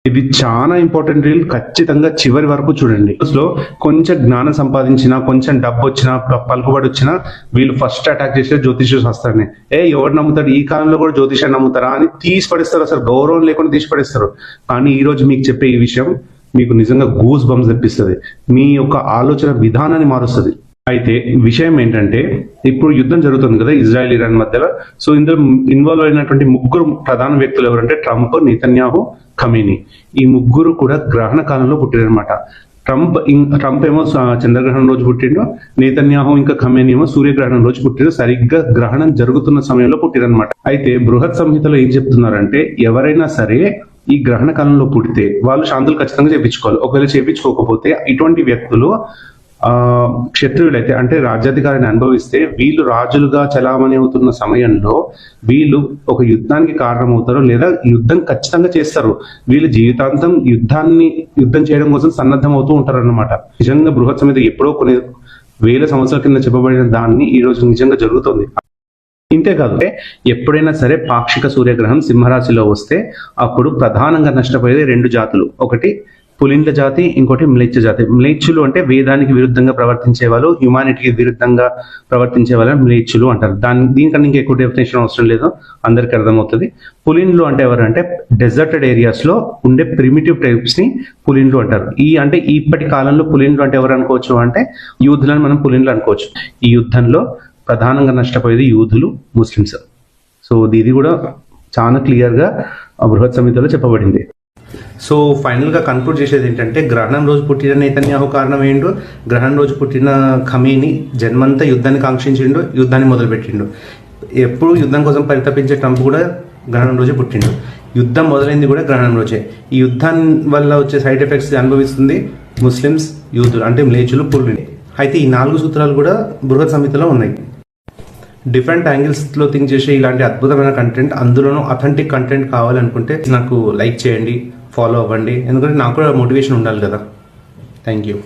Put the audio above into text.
ఇది చాలా important reel, ఖచ్చితంగా చివరి వరకు చూడండి. లో కొంచెం జ్ఞానం సంపాదించినా, కొంచెం డబ్బు వచ్చినా, పలుకుబడి వచ్చినా వీళ్ళు ఫస్ట్ అటాక్ చేసే జ్యోతిష శాస్త్రాన్ని. ఎవరు నమ్ముతారు ఈ కాలంలో కూడా జ్యోతిషాన్ని నమ్ముతారా అని తీసి పడేస్తారు. అసలు గౌరవం లేకుండా తీసి పడేస్తారు. కానీ ఈ రోజు మీకు చెప్పే ఈ విషయం మీకు నిజంగా గూస్ బంప్స్ తెప్పిస్తుంది, మీ యొక్క ఆలోచన విధానాన్ని మారుస్తుంది. అయితే విషయం ఏంటంటే, ఇప్పుడు యుద్ధం జరుగుతుంది కదా ఇజ్రాయెల్ ఇరాన్ మధ్యలో. సో ఇందులో ఇన్వాల్వ్ అయినటువంటి ముగ్గురు ప్రధాన వ్యక్తులు ఎవరంటే ట్రంప్, నెతన్యాహు, ఖమేనీ. ఈ ముగ్గురు కూడా గ్రహణ కాలంలో పుట్టారనమాట. ట్రంప్ ఏమో చంద్రగ్రహణం రోజు పుట్టిండు, నెతన్యాహు ఇంకా ఖమేనీ ఏమో సూర్యగ్రహణం రోజు పుట్టిండు. సరిగ్గా గ్రహణం జరుగుతున్న సమయంలో పుట్టిరనమాట. అయితే బృహత్ సంహితలో ఏం చెప్తున్నారంటే, ఎవరైనా సరే ఈ గ్రహణ కాలంలో పుడితే వాళ్ళు శాంతులు ఖచ్చితంగా చేయించుకోవాలి. ఒకవేళ చేయించుకోకపోతే ఇటువంటి వ్యక్తులు క్షత్రియులైతే అంటే రాజ్యాధికారాన్ని అనుభవిస్తే వీళ్ళు రాజులుగా చలామణి అవుతున్న సమయంలో వీళ్ళు ఒక యుద్ధానికి కారణమవుతారు, లేదా యుద్ధం ఖచ్చితంగా చేస్తారు. వీళ్ళు జీవితాంతం యుద్ధం చేయడం కోసం సన్నద్ధం అవుతూ ఉంటారు అన్నమాట. నిజంగా బృహత్ సంహిత ఎప్పుడో కొన్ని వేల సంవత్సరాల కింద చెప్పబడిన దాన్ని ఈ రోజు నిజంగా జరుగుతుంది. ఇంతేకాదు, ఎప్పుడైనా సరే పాక్షిక సూర్యగ్రహణం సింహరాశిలో వస్తే అప్పుడు ప్రధానంగా నష్టపోయేది రెండు జాతులు. ఒకటి పులిండ్ల జాతి, ఇంకోటి మ్లేచ్ఛ జాతి. మ్లేచ్ఛులు అంటే వేదానికి విరుద్ధంగా ప్రవర్తించే వాళ్ళు, హ్యుమానిటీకి విరుద్ధంగా ప్రవర్తించే వాళ్ళని మ్లేచ్ఛులు అంటారు. దీనికన్నా ఇంకా ఎక్కువ డెఫినేషన్ అవసరం లేదు, అందరికీ అర్థమవుతుంది. పులిండ్లు అంటే ఎవరంటే డెజర్టెడ్ ఏరియాస్ లో ఉండే ప్రిమిటివ్ ట్రైబ్స్ ని పులిండ్లు అంటారు. అంటే ఇప్పటి కాలంలో పులిండ్లు అంటే ఎవరు అనుకోవచ్చు అంటే యూదులను మనం పులిండ్లు అనుకోవచ్చు. ఈ యుద్ధంలో ప్రధానంగా నష్టపోయేది యూదులు, ముస్లిమ్స్. సో ఇది కూడా చాలా క్లియర్ గా బృహత్ సంహితలో చెప్పబడింది. సో ఫైనల్ గా కన్క్లూడ్ చేసేది ఏంటంటే, గ్రహణం రోజు పుట్టిన నెతన్యాహు కారణం ఏంటో, గ్రహణం రోజు పుట్టిన ఖమేనీ జన్మంతా యుద్ధాన్ని కాంక్షించిండు, యుద్ధాన్ని మొదలుపెట్టిండు. ఎప్పుడు యుద్ధం కోసం పరితపించే ట్రంప్ కూడా గ్రహణం రోజే పుట్టిండు. యుద్ధం మొదలైంది కూడా గ్రహణం రోజే. ఈ యుద్ధం వల్ల వచ్చే సైడ్ ఎఫెక్ట్స్ అనుభవిస్తుంది ముస్లిమ్స్, యూదులు అంటే మ్లేచ్చులు, పుల్లుని. అయితే ఈ 4 సూత్రాలు కూడా బృహత్ సంహితలో ఉన్నాయి. డిఫరెంట్ యాంగిల్స్లో థింక్ చేసే ఇలాంటి అద్భుతమైన కంటెంట్, అందులోనూ అథెంటిక్ కంటెంట్ కావాలనుకుంటే నాకు లైక్ చేయండి, ఫాలో అవ్వండి. ఎందుకంటే నాకు కూడా మోటివేషన్ ఉండాలి కదా. Thank you.